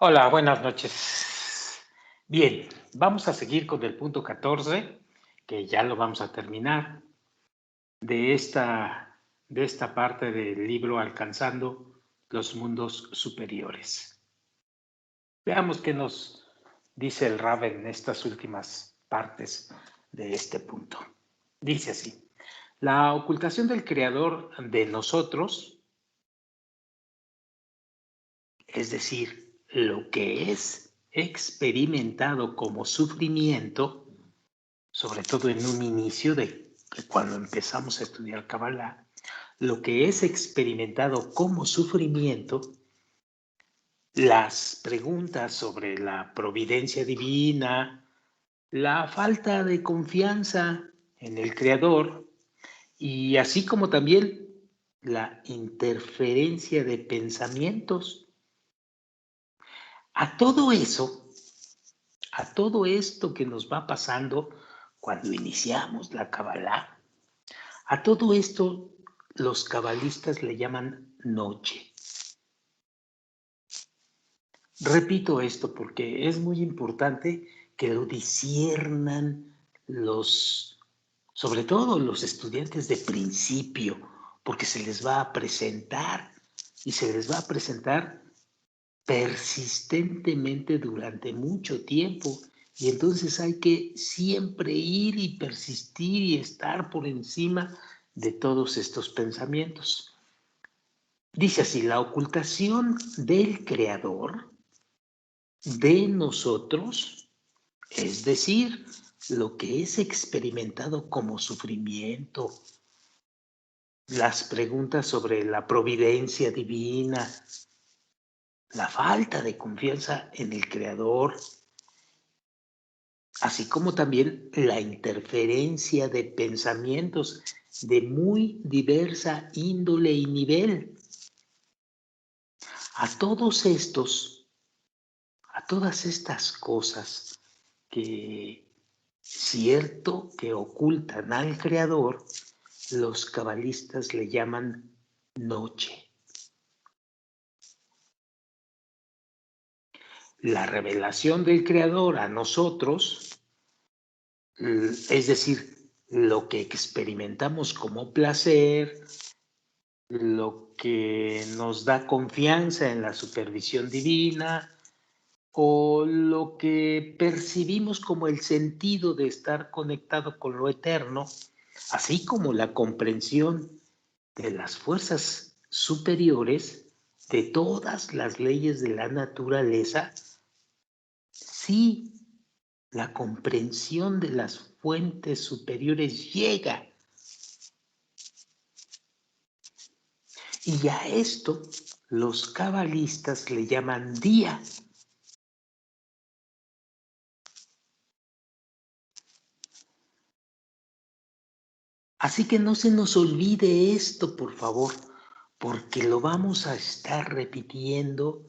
Hola, buenas noches. Bien, vamos a seguir con el punto 14, que ya lo vamos a terminar, de esta parte del libro Alcanzando los Mundos Superiores. Veamos qué nos dice el Rab en estas últimas partes de este punto. Dice así: la ocultación del Creador de nosotros, es decir, lo que es experimentado como sufrimiento, sobre todo en un inicio de cuando empezamos a estudiar Kabbalah, lo que es experimentado como sufrimiento, las preguntas sobre la providencia divina, la falta de confianza en el Creador y así como también la interferencia de pensamientos. A todo eso, a todo esto que nos va pasando cuando iniciamos la Kabbalah, a todo esto los cabalistas le llaman noche. Repito esto porque es muy importante que lo disciernan sobre todo los estudiantes de principio, porque se les va a presentar y se les va a presentar persistentemente durante mucho tiempo. Y entonces hay que siempre ir y persistir y estar por encima de todos estos pensamientos. Dice así: la ocultación del Creador de nosotros, es decir, lo que es experimentado como sufrimiento, las preguntas sobre la providencia divina, la falta de confianza en el Creador, así como también la interferencia de pensamientos de muy diversa índole y nivel. A todos estos, a todas estas cosas que cierto que ocultan al Creador, los cabalistas le llaman noche. La revelación del Creador a nosotros, es decir, lo que experimentamos como placer, lo que nos da confianza en la supervisión divina o lo que percibimos como el sentido de estar conectado con lo eterno, así como la comprensión de las fuerzas superiores, de todas las leyes de la naturaleza, sí, la comprensión de las fuentes superiores llega. Y a esto los cabalistas le llaman día. Así que no se nos olvide esto, por favor, porque lo vamos a estar repitiendo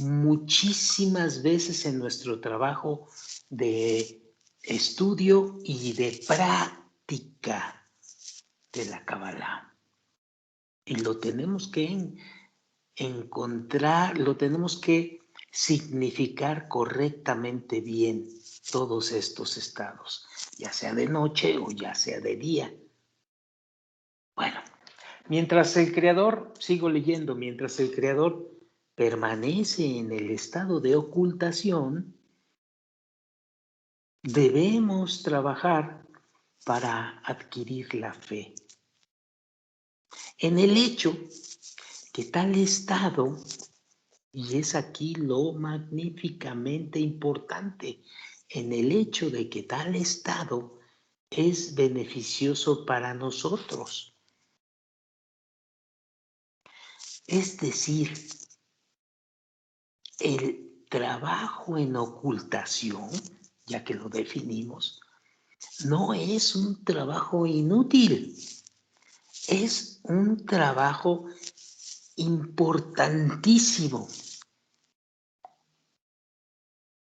muchísimas veces en nuestro trabajo de estudio y de práctica de la Kabbalah. Y lo tenemos que encontrar, lo tenemos que significar correctamente bien todos estos estados, ya sea de noche o ya sea de día. Bueno, mientras el Creador, sigo leyendo, mientras el Creador permanece en el estado de ocultación, debemos trabajar para adquirir la fe en el hecho que tal estado, y es aquí lo magníficamente importante, en el hecho de que tal estado es beneficioso para nosotros. Es decir, el trabajo en ocultación, ya que lo definimos, no es un trabajo inútil, es un trabajo importantísimo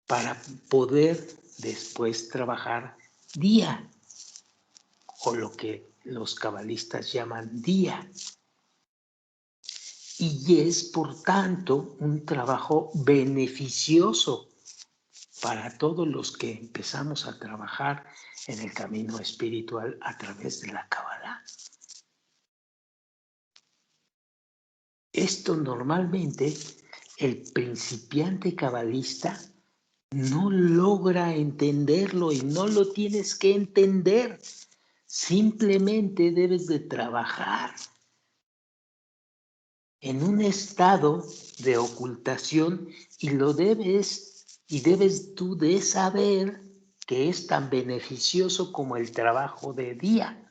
para poder después trabajar día, o lo que los cabalistas llaman día. y es, por tanto, un trabajo beneficioso para todos los que empezamos a trabajar en el camino espiritual a través de la Kabbalah. Esto normalmente el principiante cabalista no logra entenderlo y no lo tienes que entender. Simplemente debes de trabajar en un estado de ocultación y debes tú de saber que es tan beneficioso como el trabajo de día.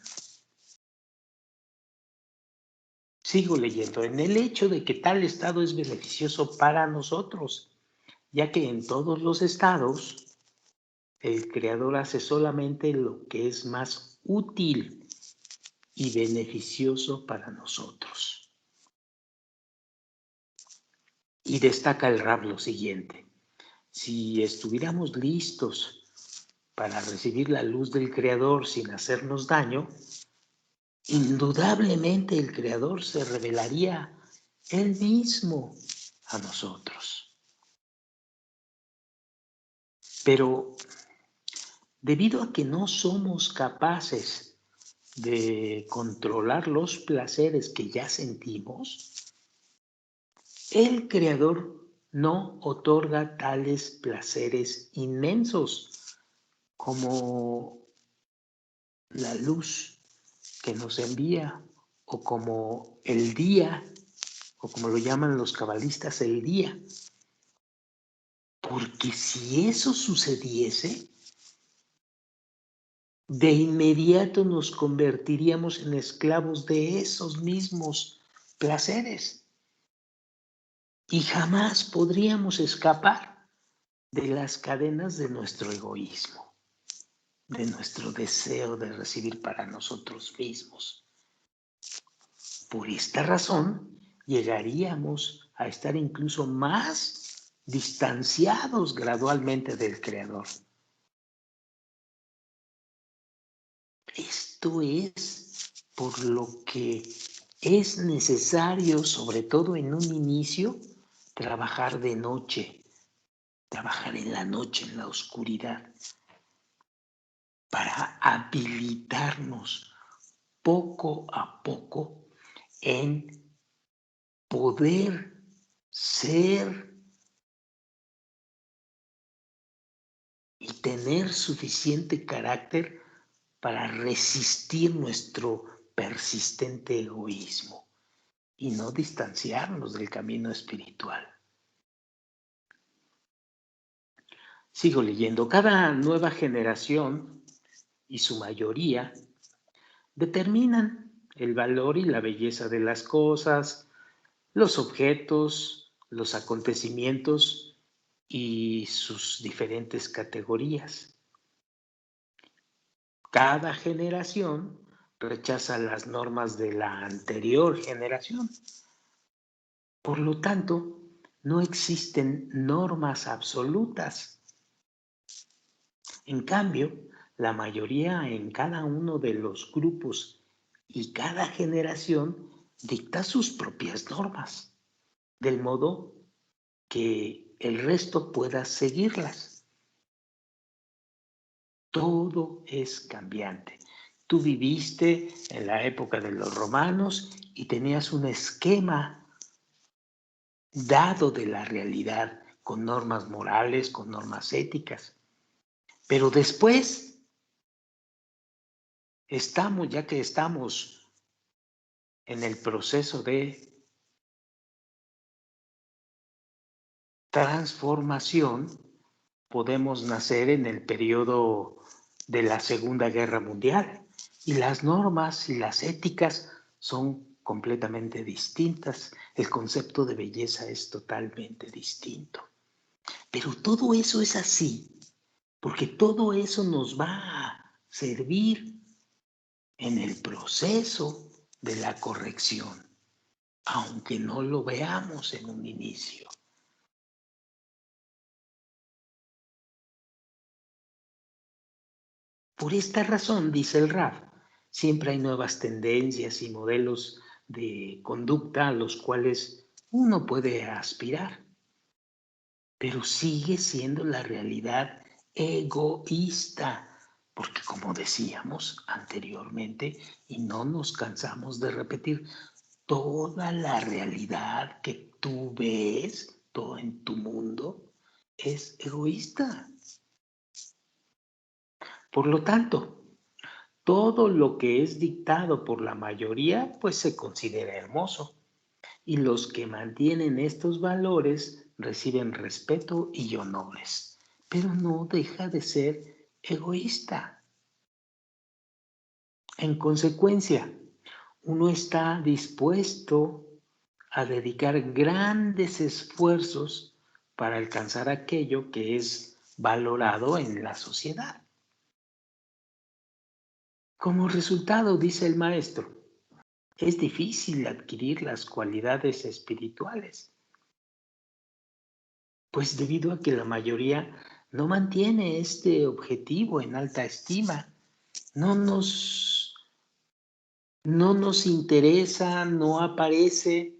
Sigo leyendo. En el hecho de que tal estado es beneficioso para nosotros, ya que en todos los estados el Creador hace solamente lo que es más útil y beneficioso para nosotros. Y destaca el Rab lo siguiente: si estuviéramos listos para recibir la luz del Creador sin hacernos daño, indudablemente el Creador se revelaría Él mismo a nosotros. Pero debido a que no somos capaces de controlar los placeres que ya sentimos, el Creador no otorga tales placeres inmensos como la luz que nos envía, o como el día, o como lo llaman los cabalistas, el día. Porque si eso sucediese, de inmediato nos convertiríamos en esclavos de esos mismos placeres y jamás podríamos escapar de las cadenas de nuestro egoísmo, de nuestro deseo de recibir para nosotros mismos. Por esta razón, llegaríamos a estar incluso más distanciados gradualmente del Creador. Esto es por lo que es necesario, sobre todo en un inicio, trabajar de noche, trabajar en la noche, en la oscuridad, para habilitarnos poco a poco en poder ser y tener suficiente carácter para resistir nuestro persistente egoísmo y no distanciarnos del camino espiritual. Sigo leyendo. Cada nueva generación y su mayoría determinan el valor y la belleza de las cosas, los objetos, los acontecimientos y sus diferentes categorías. Cada generación rechaza las normas de la anterior generación. Por lo tanto, no existen normas absolutas. En cambio, la mayoría en cada uno de los grupos y cada generación dicta sus propias normas, del modo que el resto pueda seguirlas. Todo es cambiante. Tú viviste en la época de los romanos y tenías un esquema dado de la realidad, con normas morales, con normas éticas. Pero después ya que estamos en el proceso de transformación, podemos nacer en el periodo de la Segunda Guerra Mundial y las normas y las éticas son completamente distintas. El concepto de belleza es totalmente distinto. Pero todo eso es así, porque todo eso nos va a servir en el proceso de la corrección, aunque no lo veamos en un inicio. Por esta razón, dice el Raf, siempre hay nuevas tendencias y modelos de conducta a los cuales uno puede aspirar, pero sigue siendo la realidad egoísta, porque como decíamos anteriormente, y no nos cansamos de repetir, toda la realidad que tú ves, todo en tu mundo, es egoísta. Por lo tanto, todo lo que es dictado por la mayoría, pues se considera hermoso. Y los que mantienen estos valores reciben respeto y honores. Pero no deja de ser egoísta. En consecuencia, uno está dispuesto a dedicar grandes esfuerzos para alcanzar aquello que es valorado en la sociedad. Como resultado, dice el maestro, es difícil adquirir las cualidades espirituales, pues debido a que la mayoría no mantiene este objetivo en alta estima, no nos, no nos interesa, no aparece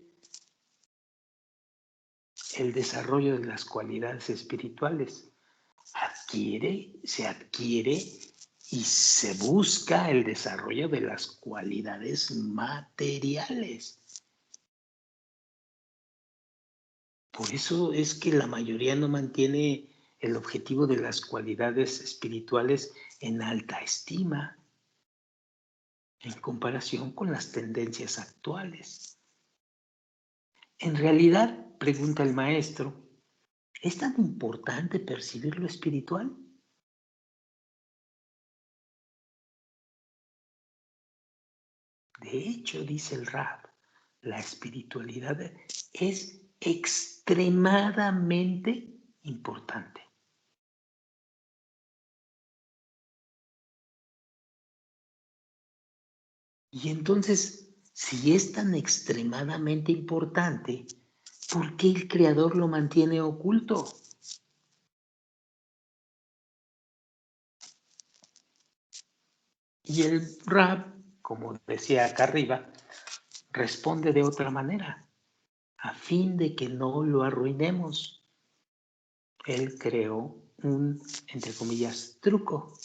el desarrollo de las cualidades espirituales. Se adquiere y se busca el desarrollo de las cualidades materiales. Por eso es que la mayoría no mantiene el objetivo de las cualidades espirituales en alta estima en comparación con las tendencias actuales. En realidad, pregunta el maestro, ¿es tan importante percibir lo espiritual? De hecho, dice el Rab, la espiritualidad es extremadamente importante. Y entonces, si es tan extremadamente importante, ¿por qué el Creador lo mantiene oculto? Y el Rab, como decía acá arriba, responde de otra manera, a fin de que no lo arruinemos. Él creó un, entre comillas, truco.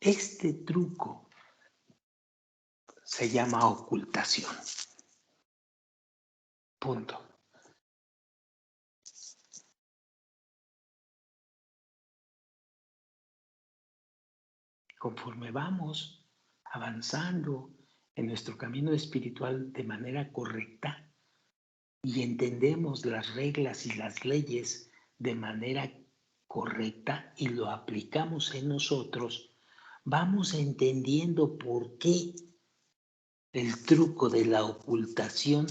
Este truco se llama ocultación. Punto. Conforme vamos avanzando en nuestro camino espiritual de manera correcta y entendemos las reglas y las leyes de manera correcta y lo aplicamos en nosotros, vamos entendiendo por qué el truco de la ocultación,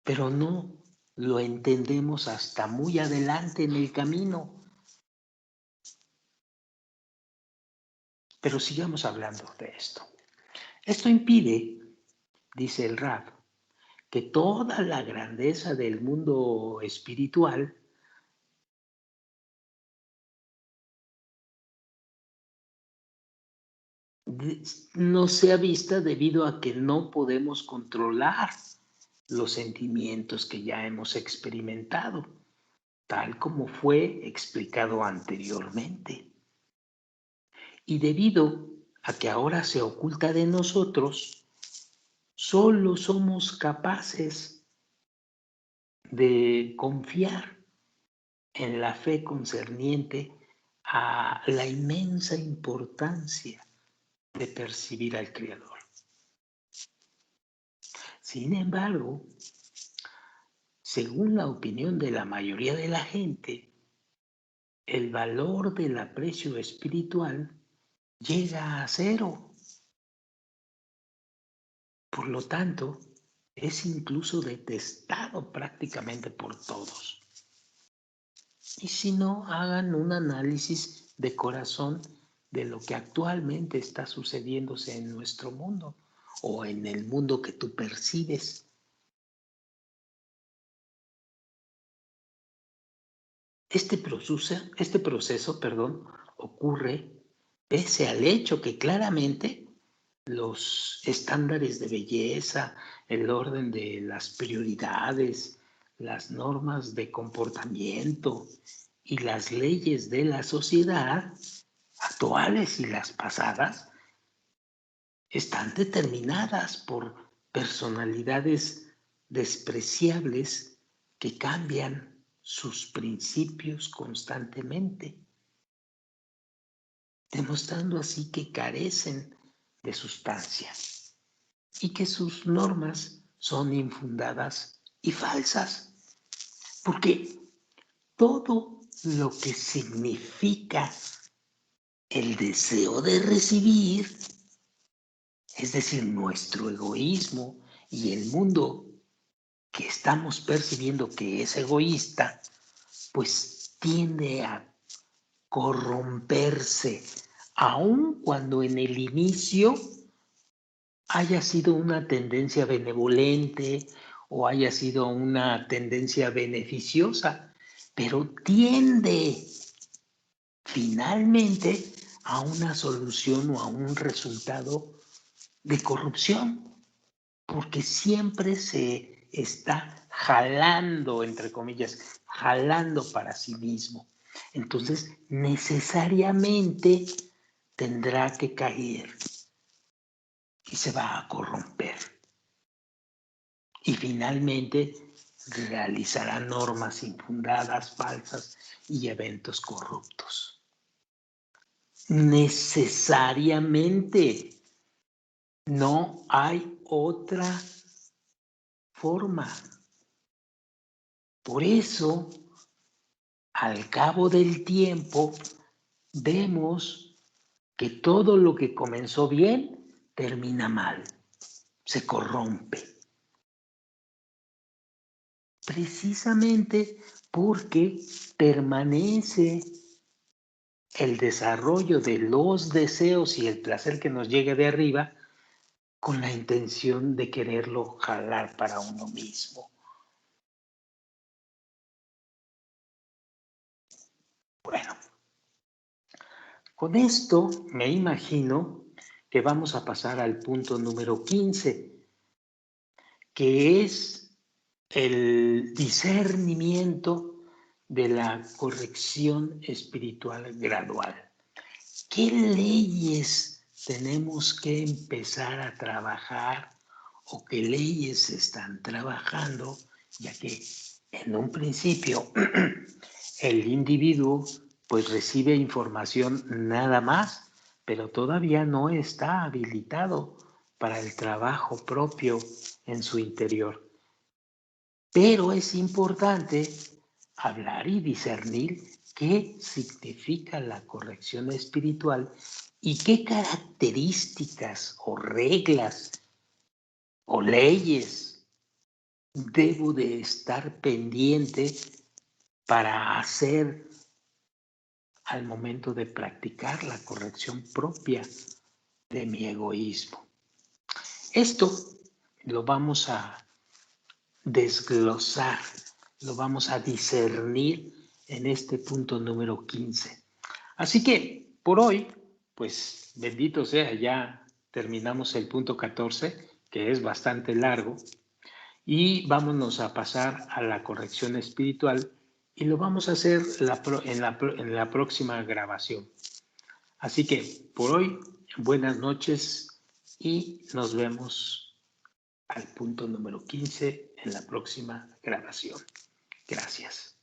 pero no lo entendemos hasta muy adelante en el camino. Pero sigamos hablando de esto. Esto impide, dice el Rab, que toda la grandeza del mundo espiritual no sea vista debido a que no podemos controlar los sentimientos que ya hemos experimentado, tal como fue explicado anteriormente. Y debido a que ahora se oculta de nosotros, solo somos capaces de confiar en la fe concerniente a la inmensa importancia de percibir al Creador. Sin embargo, según la opinión de la mayoría de la gente, el valor del aprecio espiritual llega a cero. Por lo tanto, es incluso detestado prácticamente por todos. Y si no, hagan un análisis de corazón de lo que actualmente está sucediéndose en nuestro mundo o en el mundo que tú percibes. Este proceso ocurre pese al hecho que claramente los estándares de belleza, el orden de las prioridades, las normas de comportamiento y las leyes de la sociedad, actuales y las pasadas, están determinadas por personalidades despreciables que cambian sus principios constantemente, demostrando así que carecen de sustancia y que sus normas son infundadas y falsas, porque todo lo que significa el deseo de recibir, es decir, nuestro egoísmo y el mundo que estamos percibiendo que es egoísta, pues tiende a corromperse, aun cuando en el inicio haya sido una tendencia benevolente o haya sido una tendencia beneficiosa, pero tiende finalmente a una solución o a un resultado de corrupción, porque siempre se está jalando, entre comillas, jalando para sí mismo. Entonces, necesariamente tendrá que caer y se va a corromper. Y finalmente realizará normas infundadas, falsas y eventos corruptos. Necesariamente no hay otra forma. Por eso, al cabo del tiempo, vemos que todo lo que comenzó bien termina mal, se corrompe. Precisamente porque permanece el desarrollo de los deseos y el placer que nos llegue de arriba con la intención de quererlo jalar para uno mismo. Bueno, con esto me imagino que vamos a pasar al punto número 15, que es el discernimiento de la corrección espiritual gradual. ¿Qué leyes tenemos que empezar a trabajar o qué leyes se están trabajando? Ya que en un principio el individuo pues recibe información nada más, pero todavía no está habilitado para el trabajo propio en su interior. Pero es importante hablar y discernir qué significa la corrección espiritual y qué características o reglas o leyes debo de estar pendiente para hacer al momento de practicar la corrección propia de mi egoísmo. Esto lo vamos a desglosar, lo vamos a discernir en este punto número 15. Así que por hoy, pues bendito sea, ya terminamos el punto 14, que es bastante largo, y vámonos a pasar a la corrección espiritual y lo vamos a hacer en la próxima grabación. Así que por hoy, buenas noches y nos vemos al punto número 15 en la próxima grabación. Gracias.